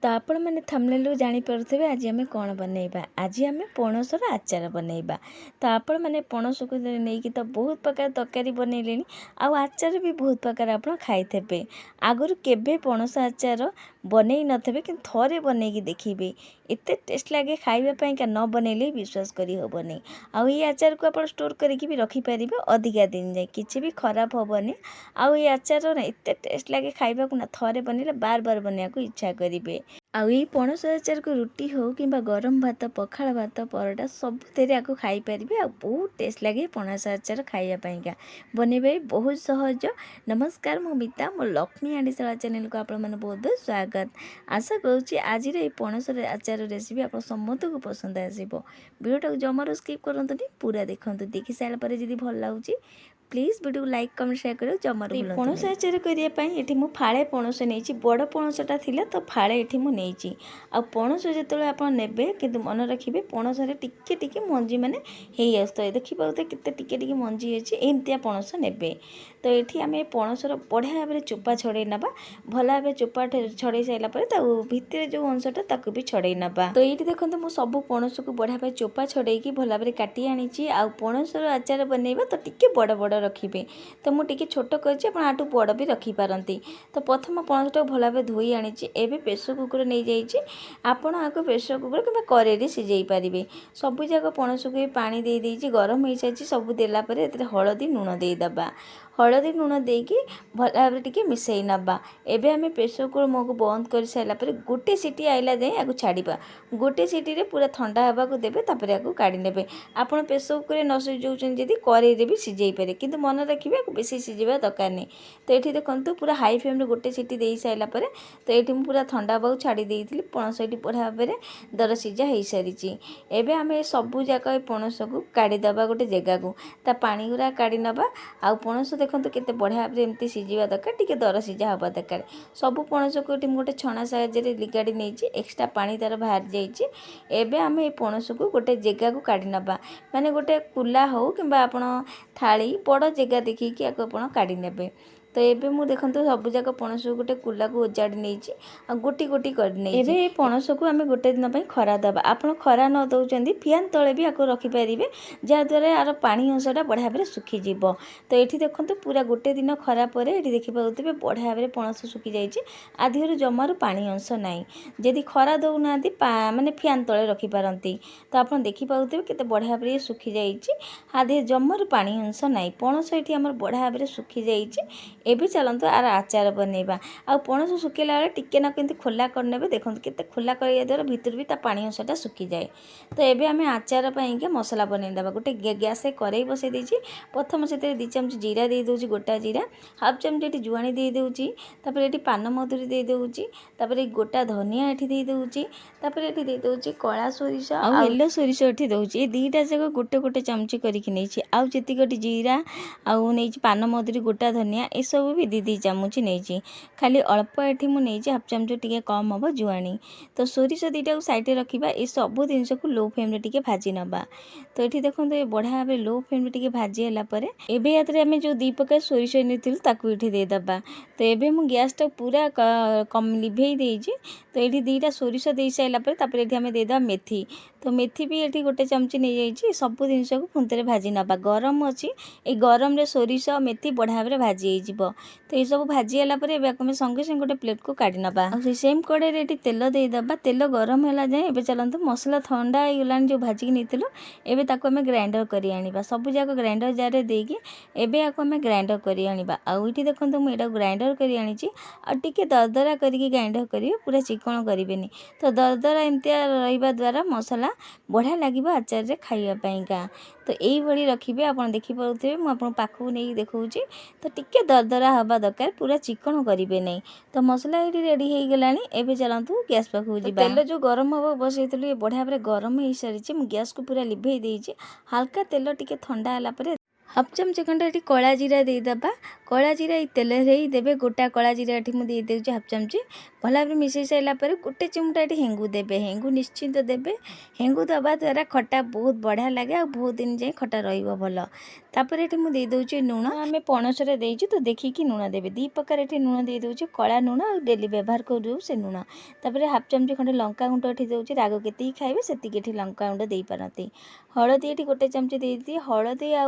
ତ ଆପଣମାନେ ଥମ୍ବନେଲରୁ ଜାଣିପାରୁଥିବେ ଆଜି ଆମେ କ'ଣ ବନେଇବା। ଆଜି ଆମେ ପଣସର ଆଚାର ବନେଇବା। ତ ଆପଣମାନେ ପଣସକୁ ନେଇକି ତ ବହୁତ ପ୍ରକାର ତରକାରୀ ବନେଇଲେଣି, ଆଉ ଆଚାର ବି ବହୁତ ପ୍ରକାର ଆପଣ ଖାଇଥିବେ। ଆଗରୁ କେବେ ପଣସ ଆଚାର ବନେଇ ନଥିବେ, କିନ୍ତୁ ଥରେ ବନେଇକି ଦେଖିବେ, ଏତେ ଟେଷ୍ଟ ଲାଗେ ଖାଇବା ପାଇଁକା, ନ ବନେଇଲେ ବିଶ୍ୱାସ କରି ହେବନି। ଆଉ ଏଇ ଆଚାରକୁ ଆପଣ ଷ୍ଟୋର୍ କରିକି ବି ରଖିପାରିବେ ଅଧିକା ଦିନ ଯାଏ, କିଛି ବି ଖରାପ ହେବନି। ଆଉ ଏଇ ଆଚାର ଏତେ ଟେଷ୍ଟ ଲାଗେ ଖାଇବାକୁ ନା, ଥରେ ବନେଇଲେ ବାର ବାର ବନେଇବାକୁ ଇଚ୍ଛା କରିବେ। ଆଉ ଏଇ ପଣସ ଆଚାରକୁ ରୁଟି ହଉ କିମ୍ବା ଗରମ ଭାତ, ପଖାଳ ଭାତ, ପରଟା ସବୁଥିରେ ଆକୁ ଖାଇପାରିବେ। ଆଉ ବହୁତ ଟେଷ୍ଟ ଲାଗେ ପଣସ ଆଚାର ଖାଇବା ପାଇଁକା। ବନେଇବା ବି ବହୁତ ସହଜ। ନମସ୍କାର, ମୁଁ ମିତା, ମୋ ଲକ୍ଷ୍ମୀ ହାଣ୍ଡିଶାଳ ଚ୍ୟାନେଲକୁ ଆପଣମାନେ ବହୁତ ବହୁତ ସ୍ୱାଗତ। ଆଶା କରୁଛି ଆଜିର এই ପଣସର ଆଚାର ରେସିପି ଆପଣ ସମସ୍ତଙ୍କୁ ପସନ୍ଦ ଆସିବ। ଭିଡ଼ିଓଟାକୁ ଜମାରୁ ସ୍କିପ୍ କରନ୍ତୁନି, ପୁରା ଦେଖନ୍ତୁ। ଦେଖି ସାରିଲା ପରେ ଯଦି ଭଲ ଲାଗୁଛି ପ୍ଲିଜ୍ ଭିଡ଼ିଓକୁ ଲାଇକ୍ କମେଣ୍ଟ ସେୟାର କରିବାକୁ ଜମାରୁ ଭୁଲନ୍ତୁନି। ପଣସ ଆଚାର କରିବା ପାଇଁ ଏଠି ମୁଁ ଫାଳେ ପଣସ ନେଇଛି। ବଡ଼ ପଣସଟା ଥିଲା ତ ଫାଳେ ଏଠି ମୁଁ ନେଇଛି। ଆଉ ପଣସ ଯେତେବେଳେ ଆପଣ ନେବେ, କିନ୍ତୁ ମନେ ରଖିବେ ପଣସରେ ଟିକେ ଟିକେ ମଞ୍ଜି ମାନେ ହେଇ ଆସୁଥାଏ। ଦେଖିପାରୁଥିବେ କେତେ ଟିକେ ଟିକେ ମଞ୍ଜି ଅଛି, ଏମିତିଆ ପଣସ ନେବେ। ତ ଏଠି ଆମେ ପଣସର ବଢ଼ିଆ ଭାବରେ ଚୋପା ଛଡ଼େଇ ନେବା। ଭଲ ଭାବରେ ଚୋପା ଛଡ଼େଇ ସାରିଲା ପରେ ତା ଭିତରେ ଯେଉଁ ଅଂଶଟା ତାକୁ ବି ଛଡ଼େଇ ନେବା। ତ ଏଇଠି ଦେଖନ୍ତୁ ମୁଁ ସବୁ ପଣସକୁ ବଢ଼ିଆ ଭାବରେ ଚୋପା ଛଡ଼େଇକି ଭଲ ଭାବରେ କାଟି ଆଣିଛି। ଆଉ ପଣସର ଆଚାର ବନେଇବା ତ ଟିକେ ବଡ଼ ବଡ଼ ରଖିବେ। ତ ମୁଁ ଟିକେ ଛୋଟ କରିଛି, ଆପଣ ଆଠୁ ବଡ଼ ବି ରଖିପାରନ୍ତି। ତ ପ୍ରଥମ ପଣସଟାକୁ ଭଲ ଭାବରେ ଧୋଇ ଆଣିଛି। ଏବେ ପ୍ରେସର କୁକର ନେଇଯାଇଛି। ଆପଣ ଆଗ ପ୍ରେସର କୁକର କିମ୍ବା କଡ଼େଇରେ ସିଝେଇ ପାରିବେ। ସବୁଯାକ ପଣସକୁ ବି ପାଣି ଦେଇଛି, ଗରମ ହେଇସାରିଛି। ସବୁ ଦେଲା ପରେ ଏଥିରେ ହଳଦୀ ଲୁଣ ଦେଇଦେବା। ହଳଦୀ ଲୁଣ ଦେଇକି ଭଲ ଭାବରେ ଟିକେ ମିଶାଇ ନେବା। ଏବେ ଆମେ ପ୍ରେସର କୁକର ମୁହଁକୁ ବନ୍ଦ କରିସାରିଲା ପରେ ଗୋଟେ ସିଟି ଆଇଲା ଯାଏଁ ଆକୁ ଛାଡ଼ିବା। ଗୋଟେ ସିଟିରେ ପୁରା ଥଣ୍ଡା ହେବାକୁ ଦେବେ, ତାପରେ ଆକୁ କାଢ଼ି ନେବେ। ଆପଣ ପ୍ରେସର କୁକରରେ ନ ସିଝାଉଛନ୍ତି ଯଦି କଡ଼େଇରେ ବି ସିଝେଇ ପାରିବେ, କିନ୍ତୁ ମନେ ରଖିବେ ଆକୁ ବେଶୀ ସିଝିବା ଦରକାର ନାହିଁ। ତ ଏଠି ଦେଖନ୍ତୁ ପୁରା ହାଇ ଫ୍ଲେମ୍ରେ ଗୋଟେ ସିଟି ଦେଇ ସାରିଲା ପରେ, ତ ଏଠି ମୁଁ ପୁରା ଥଣ୍ଡା ହେବାକୁ ଛାଡ଼ି ଦେଇଥିଲି। ପଣସ ଏଠି ବଢ଼ିଆ ଭାବରେ ଦର ସିଝା ହେଇସାରିଛି। ଏବେ ଆମେ ସବୁ ଯାକ ଏ ପଣସକୁ କାଢ଼ିଦେବା ଗୋଟେ ଜାଗାକୁ, ତା ପାଣି ଗୁଡ଼ା କାଢ଼ି ନେବା। ଆଉ ପଣସ ଦେଖନ୍ତୁ କେତେ ବଢ଼ିଆ ଭାବରେ ଏମିତି ସିଝିବା ଦରକାର, ଟିକେ ଦର ସିଝା ହେବା ଦରକାର। ସବୁ ପଣସକୁ ଏଠି ମୁଁ ଗୋଟେ ଛଣା ସାହାଯ୍ୟରେ ଲିଗାଡ଼ି ନେଇଛି, ଏକ୍ସଟ୍ରା ପାଣି ତାର ବାହାରି ଯାଇଛି। ଏବେ ଆମେ ଏ ପଣସକୁ ଗୋଟେ ଜାଗାକୁ କାଢ଼ି ନେବା, ମାନେ ଗୋଟେ କୁଲା ହେଉ କିମ୍ବା ଆପଣ ଥାଳି ବଡ଼ ଜାଗା ଦେଖିକି ଆକୁ ଆପଣ କାଢ଼ି ନେବେ। ତ ଏବେ ମୁଁ ଦେଖନ୍ତୁ ସବୁଯାକ ପଣସକୁ ଗୋଟେ କୁଲାକୁ ଓଜାଡ଼ି ନେଇଛି, ଆଉ ଗୋଟି ଗୋଟି କରି ନେଇଛି। ଏବେ ଏ ପଣସକୁ ଆମେ ଗୋଟେ ଦିନ ପାଇଁ ଖରା ଦେବା। ଆପଣ ଖରା ନ ଦେଉଛନ୍ତି ଫ୍ୟାନ୍ ତଳେ ବି ଆକୁ ରଖିପାରିବେ, ଯାହାଦ୍ୱାରା ଆର ପାଣି ଅଂଶଟା ବଢ଼ିଆ ଭାବରେ ଶୁଖିଯିବ। ତ ଏଠି ଦେଖନ୍ତୁ ପୁରା ଗୋଟେ ଦିନ ଖରା ପରେ ଏଠି ଦେଖିପାରୁଥିବେ ବଢ଼ିଆ ଭାବରେ ପଣସ ଶୁଖିଯାଇଛି। ଆଧିରୁ ଜମାରୁ ପାଣି ଅଂଶ ନାହିଁ। ଯଦି ଖରା ଦେଉନାହାନ୍ତି ମାନେ ଫ୍ୟାନ୍ ତଳେ ରଖିପାରନ୍ତି। ତ ଆପଣ ଦେଖିପାରୁଥିବେ କେତେ ବଢ଼ିଆ ଭାବରେ ଶୁଖିଯାଇଛି, ଆଧିରେ ଜମାରୁ ପାଣି ଅଂଶ ନାହିଁ। ପଣସ ଏଠି ଆମର ବଢ଼ିଆ ଭାବରେ ଶୁଖିଯାଇଛି। ଏବେ ଚାଲନ୍ତୁ ଆର ଆଚାର ବନେଇବା। ଆଉ ପଣସ ଶୁଖିଲା ବେଳେ ଟିକେ ନା କେମିତି ଖୋଲା କରିନେବେ। ଦେଖନ୍ତୁ କେତେ ଖୋଲା କରିବା ଦ୍ୱାରା ଭିତରୁ ବି ତା ପାଣି ଅଂଶଟା ଶୁଖିଯାଏ। ତ ଏବେ ଆମେ ଆଚାର ପାଇଁକା ମସଲା ବନେଇଦେବା। ଗୋଟେ ଗ୍ୟାସରେ କଡ଼େଇ ବସାଇ ଦେଇଛି। ପ୍ରଥମ ସେଥିରେ 2 ଚାମଚ ଜିରା ଦେଇଦେଉଛି, ଗୋଟା ଜିରା। ହାଫ୍ ଚାମଚ ଏଠି ଜୁଆଣି ଦେଇଦେଉଛି। ତାପରେ ଏଠି ପାନମଧୁରୀ ଦେଇଦେଉଛି। ତାପରେ ଗୋଟା ଧନିଆ ଏଠି ଦେଇଦେଉଛି। ତାପରେ ଏଠି ଦେଇଦେଉଛି କଳା ସୋରିଷ ଆଉ ୟେଲୋ ସୋରିଷ ଏଠି ଦେଉଛି। ଏ ଦୁଇଟା ଯାକ ଗୋଟେ ଗୋଟେ ଚାମଚ କରିକି ନେଇଛି। ଆଉ ଯେତିକି ଏଠି ଜିରା ଆଉ ନେଇଛି ପାନମଧୁରୀ, ଗୋଟା ଧନିଆ, ଏସବୁ ବି 2 ଚାମଚ ନେଇଛି। ଖାଲି ଅଳ୍ପ ଏଠି ମୁଁ ନେଇଛି, ହାଫ୍ ଚାମଚ ଟିକେ କମ୍ ହେବ ଜୁଆଣି। ତ ସୋରିଷ ଦୁଇଟାକୁ ସାଇଡ଼ରେ ରଖିବା। ଏ ସବୁ ଜିନିଷକୁ ଲୋ ଫ୍ଲେମ୍ରେ ଟିକେ ଭାଜି ନେବା। ତ ଏଠି ଦେଖନ୍ତୁ ଏ ବଢ଼ିଆ ଭାବରେ ଲୋ ଫ୍ଲେମ୍ରେ ଟିକେ ଭାଜି ହେଲା ପରେ ଏବେ ଏଥିରେ ଆମେ ଯେଉଁ 2 ପ୍ରକାର ସୋରିଷ ନେଇଥିଲୁ ତାକୁ ଏଠି ଦେଇଦେବା। ତ ଏବେ ମୁଁ ଗ୍ୟାସଟାକୁ ପୁରା ଲିଭେଇ ଦେଇଛି। ତ ଏଠି 2ଟା ସୋରିଷ ଦେଇ ସାରିଲା ପରେ ତାପରେ ଏଠି ଆମେ ଦେଇଦେବା ମେଥି। ତ ମେଥି ବି ଏଠି ଗୋଟେ ଚାମଚ ନେଇଯାଇଛି। ସବୁ ଜିନିଷକୁ ପୁଣିଥରେ ଭାଜି ନେବା। ଗରମ ଅଛି, এই ଗରମରେ ସୋରିଷ ମେଥି ବଢ଼ିଆ ଭାବରେ ଭାଜି ହେଇଯିବ। ତ ଏସବୁ ଭାଜି ହେଲା ପରେ ଏବେ ଆମେ ସଙ୍ଗେ ସଙ୍ଗେ ଗୋଟେ ପ୍ଲେଟ୍କୁ କାଢ଼ି ନେବା। ଆଉ ସେଇ ସେମ୍ କଡ଼େଇରେ ଏଠି ତେଲ ଦେଇଦେବା। ତେଲ ଗରମ ହେଲା ଯାଏଁ ଏବେ ଚାଲନ୍ତୁ ମସଲା ଥଣ୍ଡା ହେଇଗଲାଣି ଯେଉଁ ଭାଜିକି ନେଇଥିଲୁ, ଏବେ ତାକୁ ଆମେ ଗ୍ରାଇଣ୍ଡର କରି ଆଣିବା। ସବୁଯାକ ଗ୍ରାଇଣ୍ଡର ଜାର୍ରେ ଦେଇକି ଏବେ ଆକୁ ଆମେ ଗ୍ରାଇଣ୍ଡର କରି ଆଣିବା। ଆଉ ଏଠି ଦେଖନ୍ତୁ ମୁଁ ଏଟାକୁ ଗ୍ରାଇଣ୍ଡର କରି ଆଣିଛି। ଆଉ ଟିକେ ଦରଦରା କରିକି ଗ୍ରାଇଣ୍ଡର କରିବେ, ପୁରା ଚିକଣ କରିବେନି। ତ ଦରଦରା ଏମିତିଆ ରହିବା ଦ୍ୱାରା ମସଲା ବଢ଼ିଆ ଲାଗିବ ଆଚାରରେ ଖାଇବା ପାଇଁକା। ତ ଏଇଭଳି ରଖିବେ। ଆପଣ ଦେଖିପାରୁଥିବେ ମୁଁ ଆପଣଙ୍କୁ ପାଖକୁ ନେଇକି ଦେଖାଉଛି। ତ ଟିକେ ଦରଦରା ହେବା ଦରକାର, ପୁରା ଚିକଣ କରିବେ ନାହିଁ। ତ ମସଲା ଏଠି ରେଡ଼ି ହେଇଗଲାଣି। ଏବେ ଚାଲନ୍ତୁ ଗ୍ୟାସ୍ ପାଖକୁ ଯିବା। ତେଲ ଯେଉଁ ଗରମ ହେବ ବସାଇଥିଲୁ ଏ ବଢ଼ିଆ ଭାବରେ ଗରମ ହେଇସାରିଛି। ମୁଁ ଗ୍ୟାସ୍କୁ ପୁରା ଲିଭେଇ ଦେଇଛି। ହାଲକା ତେଲ ଟିକେ ଥଣ୍ଡା ହେଲା ପରେ ହାଫ୍ ଚାମଚ ଖଣ୍ଡେ ଏଠି କଳା ଜିରା ଦେଇଦେବା। कला जीरा तेल ही देवे गोटा कला जीरा ये मुझे देदेजी हाफ चामची भल भाव मिसई सारापर गोटे चिमटा ये हेंगू देवे हेंगू निश्चिंत देवे हेंगू दबा द्वारा खटा बहुत बढ़िया लगे आ बहुत दिन जाए खटा रहा तापर ये मुझे देदेजी लुण आम पणसरे देचु तो देखिकी लुण देवे 2 प्रकार ये लुण दे देदेजी कला लुण आ डेली व्यवहार करूँ से लुण तापर हाफ चामची खंडे लंका गुंड ये देदेजी राग के खाइबे से लंका गुंड दे पारती हलदी ये गोटे चामची देती हलदी आ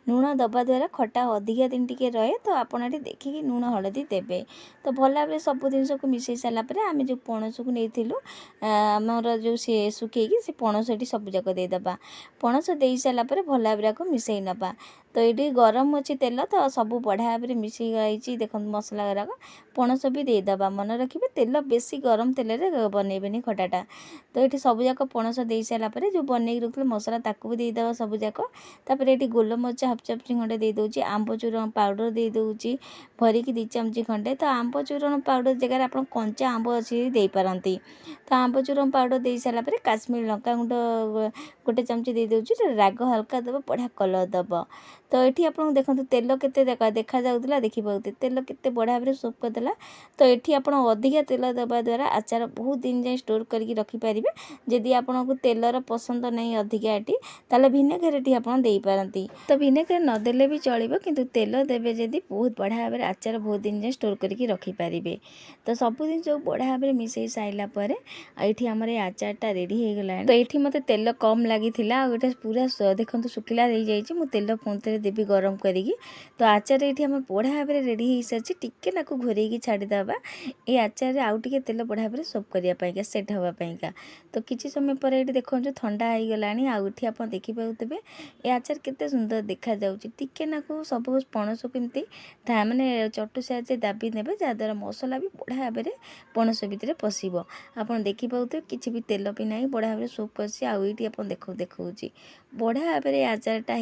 लुण दबा द्वारा खटा अधिका दिन टिके रहे तो आपड़ ये देखिकी लुण हलदी देवे तो भल भाव सब जिनस को मिसई सारापर आम जो पणस को नहीं आमर जो सी सुखी से पणस ये सब जाक देदेबा पणस दे सारापर भल भाव को मिसई नवा तो ये गरम अच्छी तेल तो सब बढ़िया भाव में मिसई गई देखो मसला गुराक पणस भी देदेबा मन रखिए तेल बेसी गरम तेल बनइबेनी खटाटा तो ये सब जाक पणस दे सारापर जो बनई रखते मसला ताकू भी देदेबा सब जाक तापर ये गोलमरिच हाफ चामची खंडे दे दूची आंब चूरण पाउडर दे दूची भरिकी 2 चामची खंडे तो आंब चूरण पाउडर जगह आप कंचा आंब अच्छी दे पारती तो आंब चूरण पाउडर दे सारापर काश्मीर लंका गुंड गोटे चामची दे दूची राग हल्का दब बढ़िया कलर दब तो ये आपको देखो तेल के देखा जाऊला देखिए तेल के बढ़िया भाव सूप करदेला तो ये आप अधिका तेल दबा द्वारा आचार बहुत दिन जाए स्टोर करके रखिपारे जदि आपको तेलर पसंद नहीं अधिका ये ताले भिनेगार ये आप पारती तो भिनेगार नदेले भी चलो किंतु तेल देवे जदि बहुत बढ़िया भाव आचार बहुत दिन जाए स्टोर करके रखिपारे तो सब जिन जो बढ़िया भाव मिसई सारापर ये आमर आचारटा रेडी हो गला तो ये मत तेल कम लगी गोटे पूरा देखो शुखिला हो जाए तेल पुणी देवी गरम करी तो आचार ये आम बढ़िया भाव में रेडी हो सारी टिके नाक घोरेकी छाड़ीदबा ये आचार आउ टे तेल बढ़िया भाव सब करने सेट हाँपाइका तो किसी समय पर ये देखो ठंडा हो गला आउ आप देखिपारे ये आचार केते सुंदर देखा जाउची टिके नाकू सब पणस केमती माने चटु साहाଯ୍य दाबी ने जहाँद्वारा मसला भी बढ़िया भाव में पणस भितर पशिब आप देखिपारे किसी भी तेल भी ना बढ़िया भाव में सूप कर आउटी देखा बढ़िया भाव में आचारटा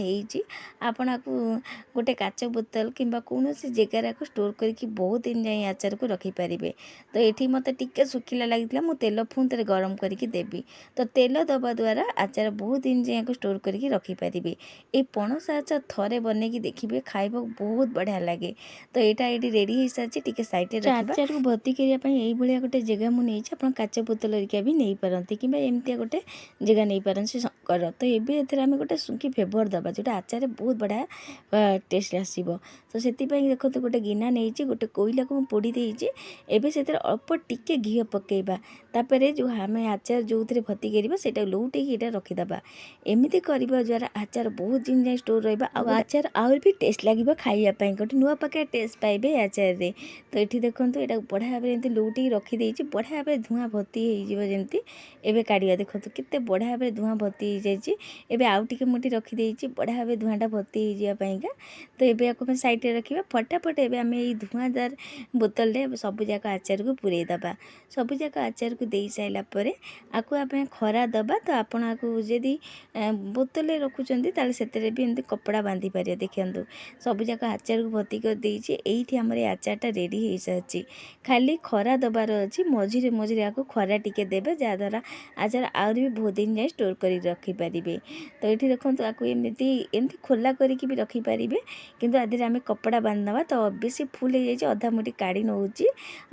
होपण गोटे काच बोतल किंबा कौन जगार को स्टोर करके बहुत दिन जाए आचार को रखिपारे तो ये मत टिके सुखिला लगी मु तेल पुणी गरम करके देवी तो तेल दबा द्वारा आचार बहुत दिन जाए को स्टोर करके रखिपारे ये पणस आचार थरे बनईकी देखिए खाइबा बहुत बढ़िया लगे तो यहाँ ये रेडी हो सारी टे सैड आचार को भर्ती करने गोटे जगह मुझे आप काच बोतल रिका भी नहीं पारती कि एमती गोटे जगह नहीं पारती शंकर तो ये आम गोटे सुखी फ्लेवर दबा जो आचार बहुत बढ़िया टेस्ट आसो तो से देखो तो गोटे गिना नहीं गोटे कोईला को पोड़ी देती एवं से अल्प टिके घी पकेबा तापर जो आम आचार जो थे भर्ती करवा लौटे रखीदबा एमती करने द्वारा आचार बहुत दिन जाए स्टोर रहा आचार आउर भी टेस्ट लगे खाइबापी गोटे नुआ प्रकार टेस्ट पाइबे आचार रे तो ये देखो यहाँ बढ़िया भाव में लौटे रखीदे बढ़िया भाव धूआं भर्ती होमती एवं काढ़ा देखो केते बढ़िया भाव धूआं भर्ती हो जाए आउ टे मुठी रखीदे बढ़िया भाव धूआंटा भर्ती होगा तो ये आपको साइड रखा फटाफट एवं आम ये धूआंदार बोतल सब जाक आचार को पूरे दबा सब जाक आचार को दे सारापर आपको आम खरा दबा तो आपन जदि बोतल रखुच्च से भी एमती कपड़ा बांधि पारे देखु सब जाक आचार को भर्ती कर देती ये आमर आचारटा रेडी हो सारी खाली खरा दबार अच्छी मझे मझे आपको खरा टिके देवे जहाँद्वारा आचार आहरी भी बहुत दिन जाए स्टोर कर रखिपारे तो ये देखो आपको एमती खोला करके भी रखिपारे किंतु आधे आम कपड़ा बांधवा तो बेसी फुल हो जाए अधा मुठी काढ़ी नौ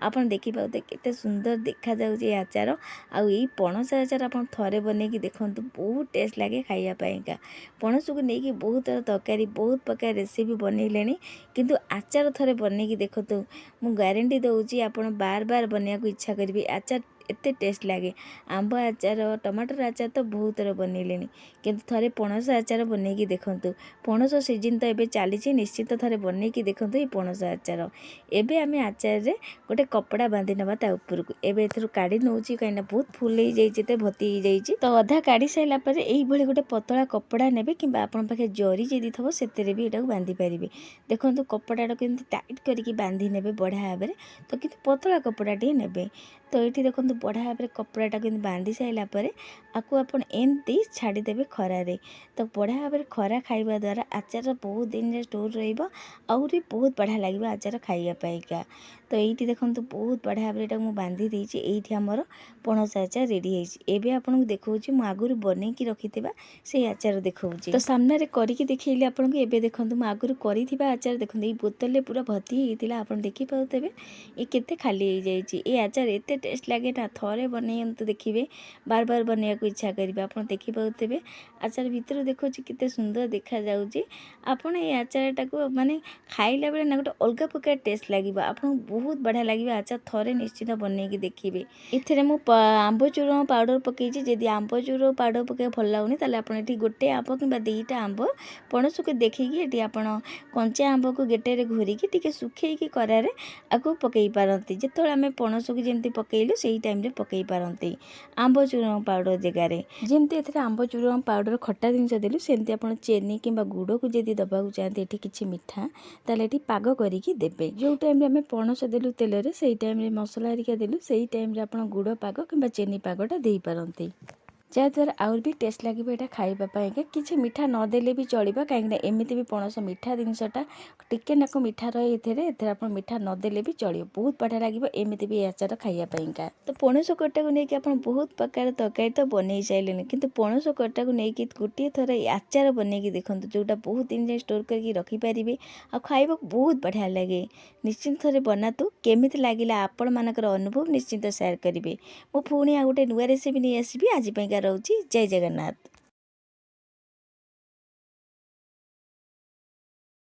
आप देखिए केते सुंदर देखा जाए आचार आई पणस आचार आप थे बनईकी देखो बहुत टेस्ट लगे खाइबापा पणस को लेकिन बहुत तरकारी बहुत प्रकार रेसिपी बनइले किंतु आचार थे बनईकी देखो तो मु गारंटी दूची आप बार बार बनवाक इच्छा करेंगे आचार एते टेस्ट लगे आंब आचार टमाटर आचार तो बहुत थर बनइले किंतु थरे पणस आचार बनईकी देखु पणस सीजन तो ये चली निश्चित थरे बनईकी देखु ये पणस आचार एबे आम आचार रे गोटे कपड़ा बांधि नवा ता ऊपर को एबे एथरु काढ़ी नौची कहीं बहुत फुल हो जाए भर्ती हो जाए तो अधा काढ़ी सारा पर यही गोटे पतला कपड़ा नेबे कि आपन पाखे जरी जदि थबो सेतेरे भी एटा बांधि पारिबे देखो कपड़ा केमती टाइट करके बांधि नेबे बढ़िया भाव में तो किंतु पतला कपड़ा टे नेबे तो ये देखो बढ़िया भाव में कपड़ाटा बांधि सारापर आकु आपण एमती छाड़ीदेवे खरारे। तो बढ़िया भाव में खरा खाइबा द्वारा आचार बहुत दिन स्टोर रहिबो आउरी बहुत बढ़िया लगे आचार खाइबापा। तो ये देखो बहुत बढ़िया भाव में मुझे बांधी देती ये आमर पणस आचार रेडी होबे आपको देखा मुझे आगुरी बनईकी रखी से आचार देखा तो सामने करके देखिए आपको एवं देखो मुझे आगुरी करी आचार देखो ये बोतल पूरा भर्ती होता आप देखिपारे ये केते खाली हो जाए ये आचार एत टेस्ट लगे ना थरे बनई तो देखिए बार बार बनवा को इच्छा करेंगे आप देखिपारे आचार भितर देखो केते सुंदर देखा जाउची आपण ये आचारटा को माने खाइला बेले ना गोटे अलग प्रकार टेस्ट लगे आपको बहुत बढ़िया लगे आचार थरे निश्चित बनईकी देखिए इथे मु आंब चूर्ण पाउडर पकई जदि आंब चूर्ण पाउडर पकई भल लगुनि ताले आपण एठी गोटे आंब कि दुईटा आंब पणस को देखिकी एठी आपण कंचा आंब को गेटे घोरिकी टिके सुखेकी करारे आको पकई पारती जिते आम पणस को जमी पकईलु से टाइम पकई पारती आंब चूर्ण पाउडर जगार जमी ए आंब चूर्ण पाउडर खट्टा जिनस देलु सेमती आप चेनी कि गुड़ को जदि दबाक चाहते ये किसी मिठा ताले ये पाग करके देवे जो टाइम आम पणस देलु तेल से टाइम मसला हरिका देलु से टाइम आप गुड़ पाग कि चेनी पागटा दे पारती जहाँद्वारा आउर भी टेस्ट लगे यहाँ खाइबापा किसी मिठा नदेले भी चलो कहीं एमती भी पणस मिठा जिनसटा टिके नाक मिठा रही आप मिठा नदेले भी चलो बहुत बढ़िया लगे एमती भी आचार खाइबापा। तो पणस कटा को लेकिन आप बहुत प्रकार तरकारी तो बनई सारे कि पणस कटा को लेकिन गोटे थर आचार बनईकी देखो जोटा बहुत दिन जाए स्टोर करके रखिपारे आ खाइबा बहुत बढ़िया लगे निश्चिंत थे बनातु केमी लगे आपण मानकर अनुभव निश्चिंत सेयार करेंगे। मु पुणी आ गोटे नुआ रेसिपी नहीं आसबि आज रोची जय जगन्नाथ।